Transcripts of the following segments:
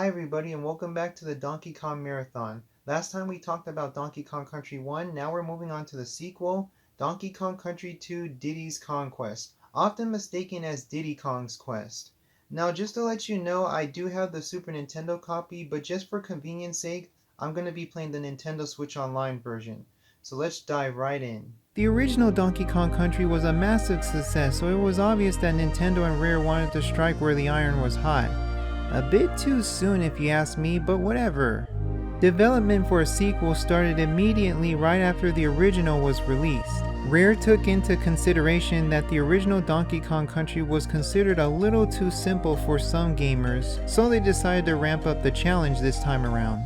everybody and welcome back to the Donkey Kong Marathon. Last time we talked about Donkey Kong Country 1, now we're moving on to the sequel, Donkey Kong Country 2 Diddy's Conquest, often mistaken as Diddy Kong's Quest. Now just to let you know, I do have the Super Nintendo copy, but just for convenience sake, I'm going to be playing the Nintendo Switch Online version. So let's dive right in. The original Donkey Kong Country was a massive success, so it was obvious that Nintendo and Rare wanted to strike where the iron was hot. A bit too soon if you ask me, but whatever. Development for a sequel started immediately right after the original was released. Rare took into consideration that the original Donkey Kong Country was considered a little too simple for some gamers, so they decided to ramp up the challenge this time around.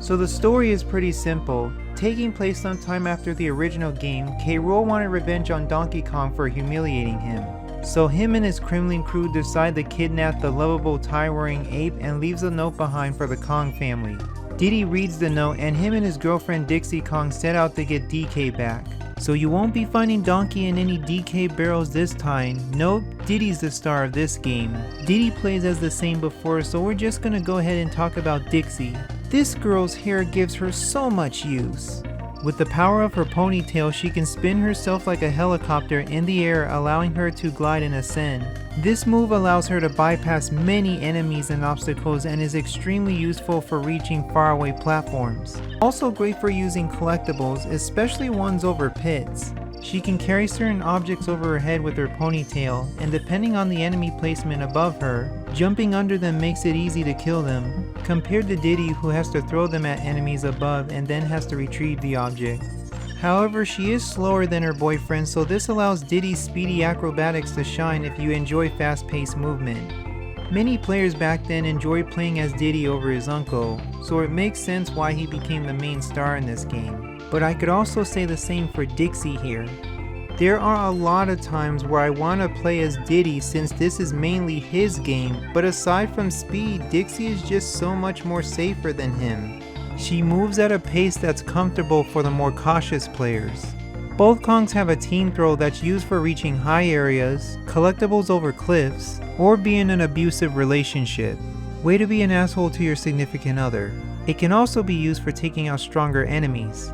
So the story is pretty simple. Taking place sometime after the original game, Rool wanted revenge on Donkey Kong for humiliating him. So him and his Kremling Krew decide to kidnap the lovable tie-wearing ape and leaves a note behind for the Kong family. Diddy reads the note and him and his girlfriend Dixie Kong set out to get DK back. So you won't be finding Donkey in any DK barrels this time. Nope, Diddy's the star of this game. Diddy plays as the same before, so we're just gonna go ahead and talk about Dixie. This girl's hair gives her so much use. With the power of her ponytail, she can spin herself like a helicopter in the air, allowing her to glide and ascend. This move allows her to bypass many enemies and obstacles and is extremely useful for reaching faraway platforms. Also great for using collectibles, especially ones over pits. She can carry certain objects over her head with her ponytail, and depending on the enemy placement above her, jumping under them makes it easy to kill them, compared to Diddy, who has to throw them at enemies above and then has to retrieve the object. However, she is slower than her boyfriend, so this allows Diddy's speedy acrobatics to shine if you enjoy fast-paced movement. Many players back then enjoyed playing as Diddy over his uncle, so it makes sense why he became the main star in this game. But I could also say the same for Dixie here. There are a lot of times where I want to play as Diddy since this is mainly his game, but aside from speed, Dixie is just so much more safer than him. She moves at a pace that's comfortable for the more cautious players. Both Kongs have a team throw that's used for reaching high areas, collectibles over cliffs, or be in an abusive relationship. Way to be an asshole to your significant other. It can also be used for taking out stronger enemies.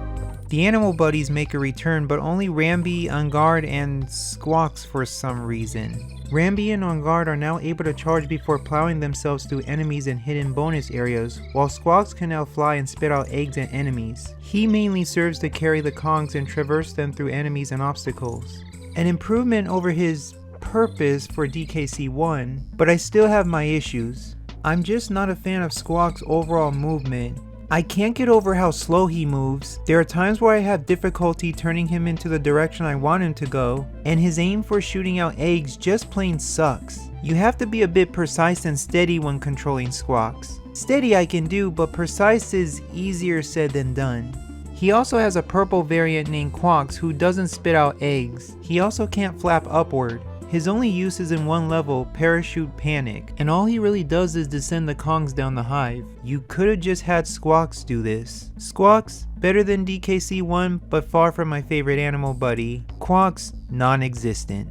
The animal buddies make a return, but only Rambi, Ungard, and Squawks for some reason. Rambi and Ungard are now able to charge before plowing themselves through enemies and hidden bonus areas, while Squawks can now fly and spit out eggs at enemies. He mainly serves to carry the Kongs and traverse them through enemies and obstacles. An improvement over his purpose for DKC1, but I still have my issues. I'm just not a fan of Squawks' overall movement. I can't get over how slow he moves. There are times where I have difficulty turning him into the direction I want him to go, and his aim for shooting out eggs just plain sucks. You have to be a bit precise and steady when controlling Squawks. Steady I can do, but precise is easier said than done. He also has a purple variant named Quawks who doesn't spit out eggs. He also can't flap upward. His only use is in one level, Parachute Panic, and all he really does is descend the Kongs down the hive. You could've just had Squawks do this. Squawks, better than DKC1, but far from my favorite animal buddy. Quawks, non-existent.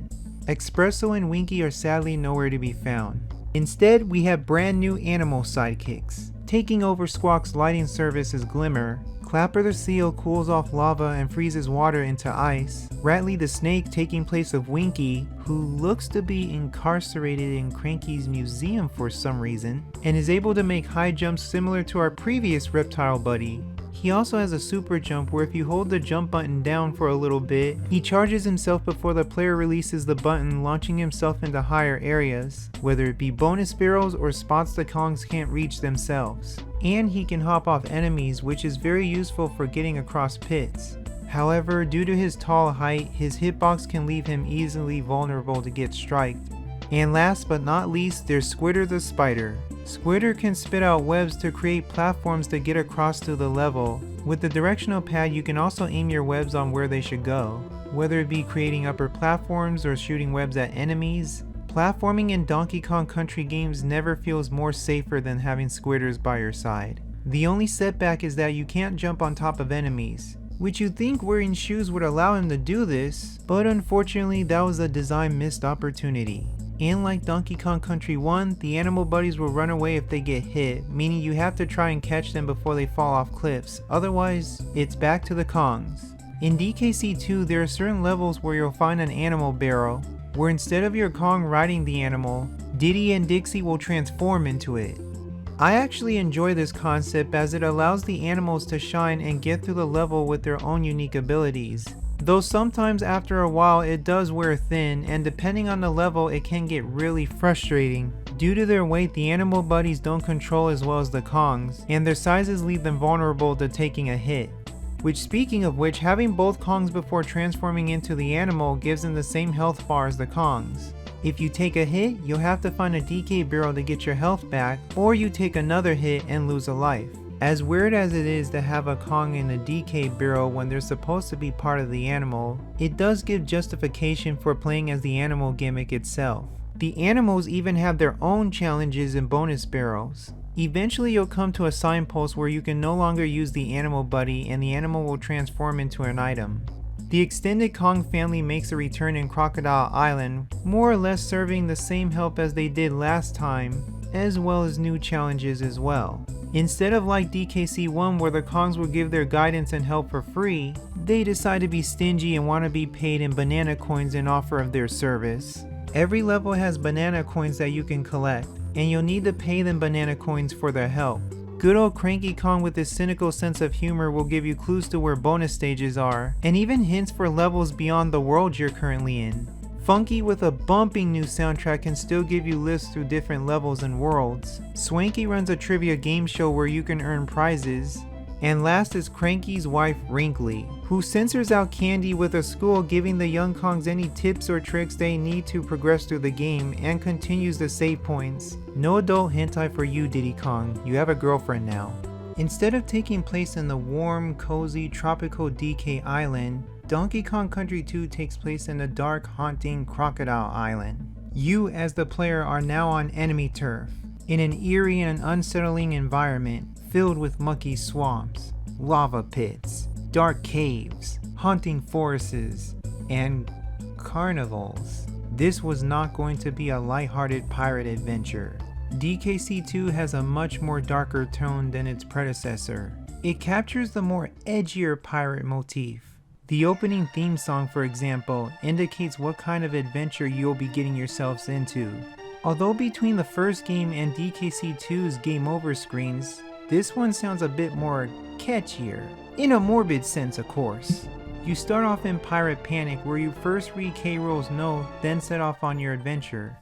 Espresso and Winky are sadly nowhere to be found. Instead, we have brand new animal sidekicks. Taking over Squawks' lighting service is Glimmer. Clapper the Seal cools off lava and freezes water into ice. Rattly the Snake taking place of Winky, who looks to be incarcerated in Cranky's museum for some reason, and is able to make high jumps similar to our previous reptile buddy. He also has a super jump where if you hold the jump button down for a little bit, he charges himself before the player releases the button, launching himself into higher areas, whether it be bonus barrels or spots the Kongs can't reach themselves. And he can hop off enemies, which is very useful for getting across pits. However, due to his tall height, his hitbox can leave him easily vulnerable to get striked. And last but not least, there's Squitter the Spider. Squitter can spit out webs to create platforms to get across to the level. With the directional pad, you can also aim your webs on where they should go. Whether it be creating upper platforms or shooting webs at enemies, platforming in Donkey Kong Country games never feels more safer than having Squitters by your side. The only setback is that you can't jump on top of enemies, which you'd think wearing shoes would allow him to do this, but unfortunately that was a design missed opportunity. And like Donkey Kong Country 1, the animal buddies will run away if they get hit, meaning you have to try and catch them before they fall off cliffs, otherwise it's back to the Kongs. In DKC 2, there are certain levels where you'll find an animal barrel, where instead of your Kong riding the animal, Diddy and Dixie will transform into it. I actually enjoy this concept as it allows the animals to shine and get through the level with their own unique abilities. Though sometimes after a while it does wear thin, and depending on the level it can get really frustrating. Due to their weight, the animal buddies don't control as well as the Kongs, and their sizes leave them vulnerable to taking a hit. Which, speaking of which, having both Kongs before transforming into the animal gives them the same health bar as the Kongs. If you take a hit, you'll have to find a DK barrel to get your health back, or you take another hit and lose a life. As weird as it is to have a Kong in a DK barrel when they're supposed to be part of the animal, it does give justification for playing as the animal gimmick itself. The animals even have their own challenges and bonus barrels. Eventually you'll come to a signpost where you can no longer use the animal buddy and the animal will transform into an item. The extended Kong family makes a return in Crocodile Island, more or less serving the same help as they did last time, as well as new challenges as well. Instead of like DKC 1 where the Kongs will give their guidance and help for free, they decide to be stingy and want to be paid in banana coins in offer of their service. Every level has banana coins that you can collect, and you'll need to pay them banana coins for their help. Good old Cranky Kong with his cynical sense of humor will give you clues to where bonus stages are, and even hints for levels beyond the world you're currently in. Funky with a bumping new soundtrack can still give you lifts through different levels and worlds. Swanky runs a trivia game show where you can earn prizes. And last is Cranky's wife Wrinkly, who censors out candy with a school, giving the young Kongs any tips or tricks they need to progress through the game, and continues the save points. No adult hentai for you, Diddy Kong, you have a girlfriend now. Instead of taking place in the warm, cozy, tropical DK Island, Donkey Kong Country 2 takes place in the dark, haunting Crocodile Island. You as the player are now on enemy turf, in an eerie and unsettling environment filled with mucky swamps, lava pits, dark caves, haunting forests, and carnivals. This was not going to be a lighthearted pirate adventure. DKC 2 has a much more darker tone than its predecessor. It captures the more edgier pirate motif. The opening theme song, for example, indicates what kind of adventure you'll be getting yourselves into. Although between the first game and DKC 2's game over screens, this one sounds a bit more catchier. In a morbid sense, of course. You start off in Pirate Panic where you first read K. Rool's note, then set off on your adventure.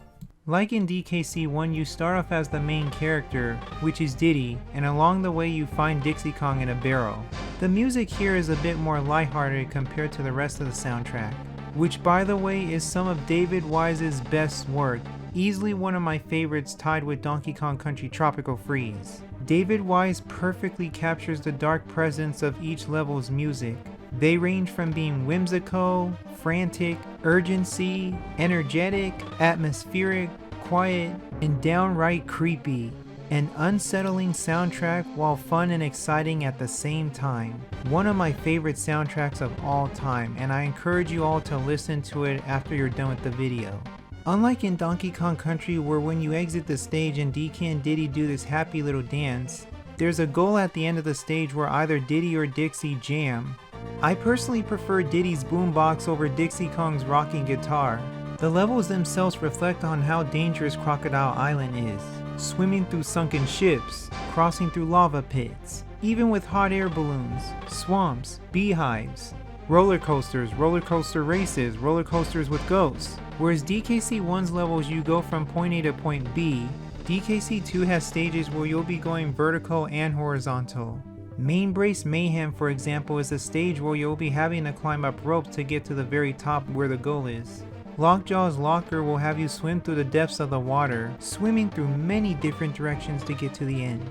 Like in DKC 1, you start off as the main character, which is Diddy, and along the way you find Dixie Kong in a barrel. The music here is a bit more lighthearted compared to the rest of the soundtrack, which by the way is some of David Wise's best work, easily one of my favorites tied with Donkey Kong Country Tropical Freeze. David Wise perfectly captures the dark presence of each level's music. They range from being whimsical, frantic, urgency, energetic, atmospheric, quiet, and downright creepy. An unsettling soundtrack while fun and exciting at the same time. One of my favorite soundtracks of all time, and I encourage you all to listen to it after you're done with the video. Unlike in Donkey Kong Country where when you exit the stage and DK and Diddy do this happy little dance, there's a goal at the end of the stage where either Diddy or Dixie jam. I personally prefer Diddy's boombox over Dixie Kong's rocking guitar. The levels themselves reflect on how dangerous Crocodile Island is. Swimming through sunken ships, crossing through lava pits, even with hot air balloons, swamps, beehives, roller coasters, roller coaster races, roller coasters with ghosts. Whereas DKC 1's levels you go from point A to point B, DKC 2 has stages where you'll be going vertical and horizontal. Main Brace Mayhem, for example, is a stage where you'll be having to climb up ropes to get to the very top where the goal is. Lockjaw's Locker will have you swim through the depths of the water, swimming through many different directions to get to the end.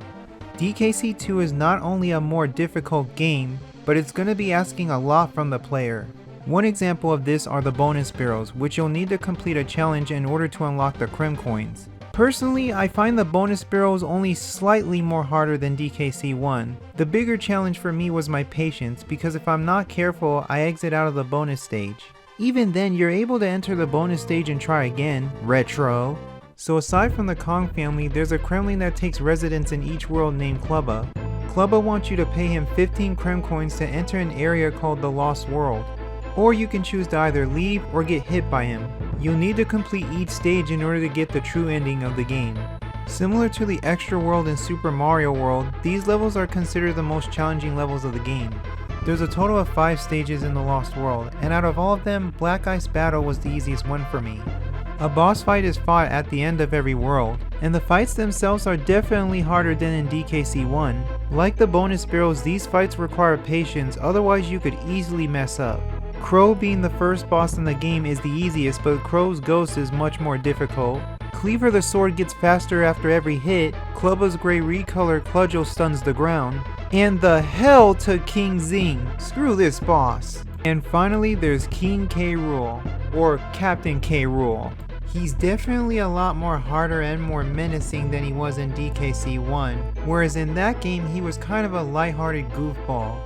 DKC 2 is not only a more difficult game, but it's going to be asking a lot from the player. One example of this are the bonus barrels, which you'll need to complete a challenge in order to unlock the Krem coins. Personally, I find the bonus barrels only slightly more harder than DKC 1. The bigger challenge for me was my patience, because if I'm not careful, I exit out of the bonus stage. Even then, you're able to enter the bonus stage and try again, retro. So aside from the Kong family, there's a Kremling that takes residence in each world named Klubba. Klubba wants you to pay him 15 Krem coins to enter an area called the Lost World. Or you can choose to either leave or get hit by him. You'll need to complete each stage in order to get the true ending of the game. Similar to the Extra World in Super Mario World, these levels are considered the most challenging levels of the game. There's a total of 5 stages in the Lost World, and out of all of them, Black Ice Battle was the easiest one for me. A boss fight is fought at the end of every world, and the fights themselves are definitely harder than in DKC1. Like the bonus barrels, these fights require patience, otherwise you could easily mess up. Crow being the first boss in the game is the easiest, but Crow's ghost is much more difficult. Cleaver the sword gets faster after every hit, Klubba's gray recolor cudgel stuns the ground, and the hell to King Zing, screw this boss. And finally there's King K. Rool, or Captain K. Rool. He's definitely a lot more harder and more menacing than he was in DKC1, whereas in that game he was kind of a lighthearted goofball.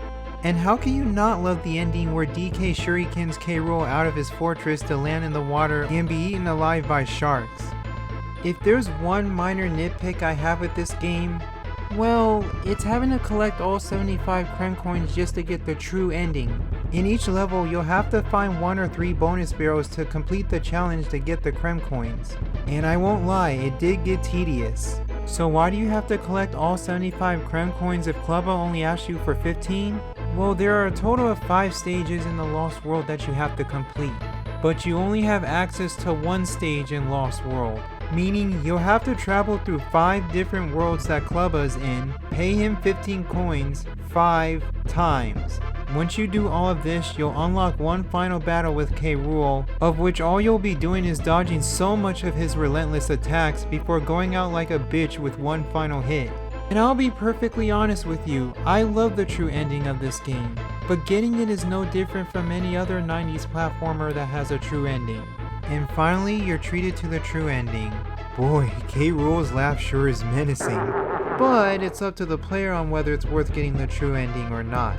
And how can you not love the ending where DK shurikens K. Rool out of his fortress to land in the water and be eaten alive by sharks? If there's one minor nitpick I have with this game, well, it's having to collect all 75 Krem coins just to get the true ending. In each level, you'll have to find 1 or 3 bonus barrels to complete the challenge to get the Krem coins. And I won't lie, it did get tedious. So why do you have to collect all 75 Krem coins if Klubba only asks you for 15? Well, there are a total of 5 stages in the Lost World that you have to complete, but you only have access to 1 stage in Lost World, meaning you'll have to travel through 5 different worlds that Klubba's in, pay him 15 coins 5 times. Once you do all of this, you'll unlock one final battle with K. Rool, of which all you'll be doing is dodging so much of his relentless attacks before going out like a bitch with one final hit. And I'll be perfectly honest with you, I love the true ending of this game, but getting it is no different from any other 90s platformer that has a true ending. And finally, you're treated to the true ending. Boy, K. Rool's laugh sure is menacing, but it's up to the player on whether it's worth getting the true ending or not.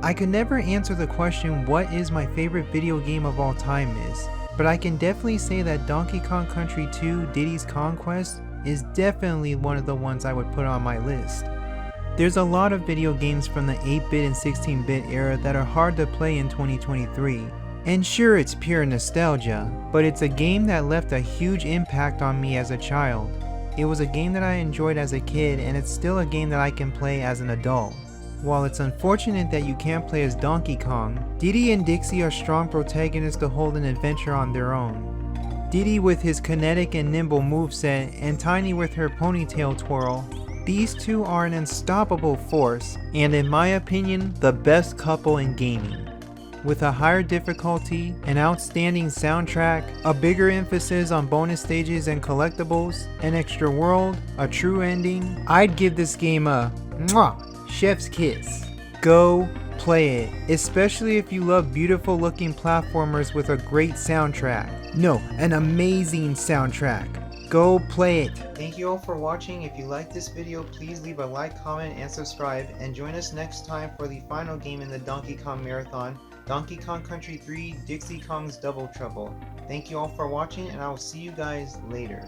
I could never answer the question what is my favorite video game of all time is, but I can definitely say that Donkey Kong Country 2 Diddy's Kong Quest is definitely one of the ones I would put on my list. There's a lot of video games from the 8-bit and 16-bit era that are hard to play in 2023. And sure, it's pure nostalgia, but it's a game that left a huge impact on me as a child. It was a game that I enjoyed as a kid, and it's still a game that I can play as an adult. While it's unfortunate that you can't play as Donkey Kong, Diddy and Dixie are strong protagonists to hold an adventure on their own. Diddy with his kinetic and nimble moveset, and Tiny with her ponytail twirl. These two are an unstoppable force, and in my opinion, the best couple in gaming. With a higher difficulty, an outstanding soundtrack, a bigger emphasis on bonus stages and collectibles, an extra world, a true ending, I'd give this game a mwah, chef's kiss. Go play it, especially if you love beautiful looking platformers with a great soundtrack. No, an amazing soundtrack. Go play it. Thank you all for watching. If you liked this video, please leave a like, comment, and subscribe, and join us next time for the final game in the Donkey Kong Marathon, Donkey Kong Country 3 Dixie Kong's Double Trouble. Thank you all for watching, and I will see you guys later.